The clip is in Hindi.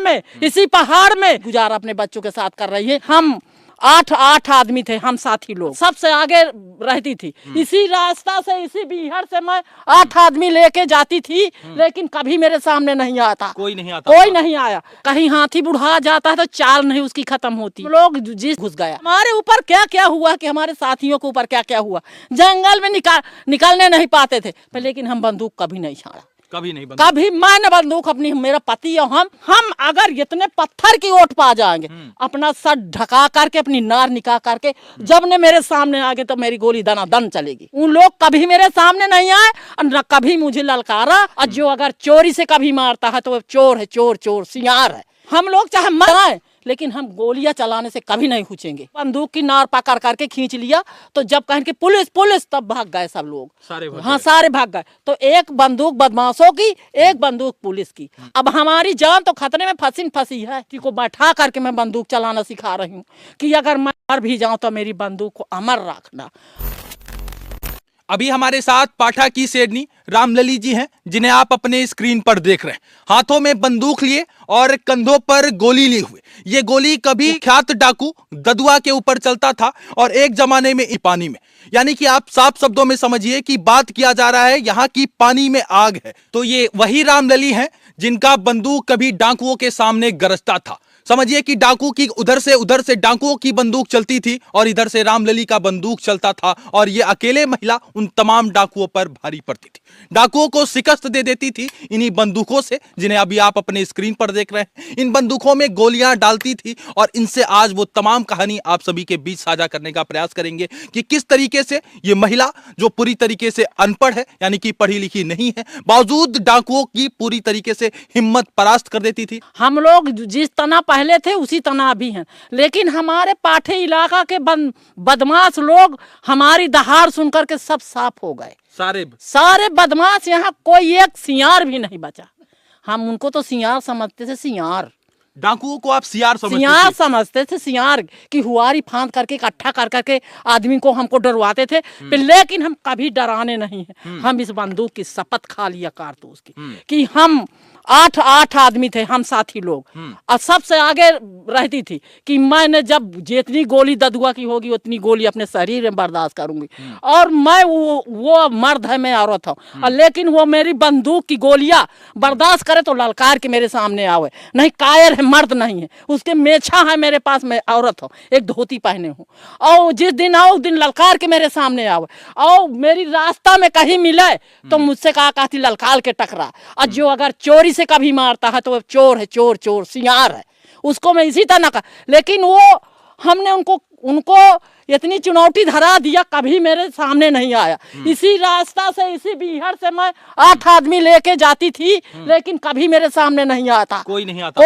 में, इसी पहाड़ में गुजारा अपने बच्चों के साथ कर रही है। हम आठ आदमी थे, हम साथी लोग, सबसे आगे रहती थी। इसी रास्ता से, इसी बीहड़ से मैं 8 आदमी लेके जाती थी, लेकिन कभी मेरे सामने नहीं आता। कोई नहीं आता, कोई नहीं आया। कहीं हाथी बुढ़ा जाता है तो चाल नहीं उसकी खत्म होती। लोग जिस घुस गया। हमारे ऊपर क्या क्या हुआ कि हमारे साथियों के ऊपर क्या क्या हुआ, जंगल में निकलने नहीं पाते थे, लेकिन हम बंदूक कभी नहीं छाड़ा, कभी नहीं बंदूक। कभी मैंने बंदूक अपनी, मेरा पति और हम अगर इतने पत्थर की ओट पा जाएंगे, अपना सर ढका करके, अपनी नार निकाल करके जब ने मेरे सामने आ गए तो मेरी गोली दनादन चलेगी। उन लोग कभी मेरे सामने नहीं आए और न कभी मुझे ललकारा। और जो अगर चोरी से कभी मारता है तो वो चोर है, चोर चोर सियार है। हम लोग चाहे मराएं, लेकिन हम गोलियां चलाने से कभी नहीं खुचेंगे। बंदूक की नार पकड़ करके खींच लिया तो जब कहें कि पुलिस पुलिस, तब भाग गए सब लोग, सारे भाग गए। तो एक बंदूक बदमाशों की, एक बंदूक पुलिस की। अब हमारी जान तो खतरे में फंसी है। किसी को बैठा करके मैं बंदूक चलाना सिखा रही हूँ कि अगर मैं मर भी जाऊं तो मेरी बंदूक को अमर रखना। अभी हमारे साथ पाठा की शेरनी रामलली जी हैं, जिन्हें आप अपने स्क्रीन पर देख रहे हैं, हाथों में बंदूक लिए और कंधों पर गोली लिए हुए। ये गोली कभी ख्यात डाकू ददुआ के ऊपर चलता था और एक जमाने में पानी में, यानी कि आप साफ शब्दों में समझिए कि बात किया जा रहा है यहाँ की पानी में आग है। तो ये वही रामलली हैं जिनका बंदूक कभी डाकुओं के सामने गरजता था। समझिए कि डाकू की उधर से डाकुओं की बंदूक चलती थी और इधर से रामलली का बंदूक चलता था, और ये अकेले महिला उन तमाम डाकुओं पर भारी पड़ती थी, डाकुओं को शिकस्त दे देती थी इन्हीं बंदूकों से, जिन्हें अभी आप अपने स्क्रीन पर देख रहे हैं। इन बंदूकों में गोलियां डालती थी और इनसे आज वो तमाम कहानी आप सभी के बीच साझा करने का प्रयास करेंगे कि किस तरीके से ये महिला, जो पूरी तरीके से अनपढ़ है, यानी कि पढ़ी लिखी नहीं है, बावजूद डाकुओं की पूरी तरीके से हिम्मत परास्त कर देती थी। हम लोग जिस तना पहले थे उसी तना अभी हैं, लेकिन हमारे पाठे इलाका के बदमाश लोग हमारी दहाड़ सुनकर के सब साफ हो गए। सारे बदमाश, यहाँ कोई एक सियार भी नहीं बचा। हम उनको तो सियार समझते थे, सियार। डाकुओं को आप सियार समझते थे, सियार की हुआरी फांद करके इकट्ठा कर करके आदमी को हमको डरवाते थे, लेकिन हम कभी डराने नहीं है। हम इस बंदूक की शपथ खा लिया कारतूस की कि हम 8 आदमी थे, हम साथी लोग, और सबसे आगे रहती थी कि मैंने जब जितनी गोली ददुआ की होगी उतनी गोली अपने शरीर में बर्दाश्त करूंगी। और मैं वो मर्द है, मैं औरत हूँ, लेकिन वो मेरी बंदूक की गोलियां बर्दाश्त करे तो ललकार के मेरे सामने आवे। नहीं, कायर है, मर्द नहीं है, उसके मेछा है मेरे पास, मैं औरत हूँ, एक धोती पहने हूँ, और जिस दिन आओ उस दिन ललकार के मेरे सामने आवे। और मेरी रास्ता में कहीं मिले तो मुझसे कहा कहती ललकार के टकरा। और जो अगर चोरी से कभी मारता है तो वो चोर है, चोर चोर सियार है। उसको मैं इसी तरह का, लेकिन वो हमने उनको इतनी चुनौती धरा दिया, कभी मेरे सामने नहीं आया। इसी रास्ता से, इसी बीहड़ से मैं 8 आदमी लेके जाती थी, लेकिन कभी मेरे सामने नहीं आता। कोई नहीं आता।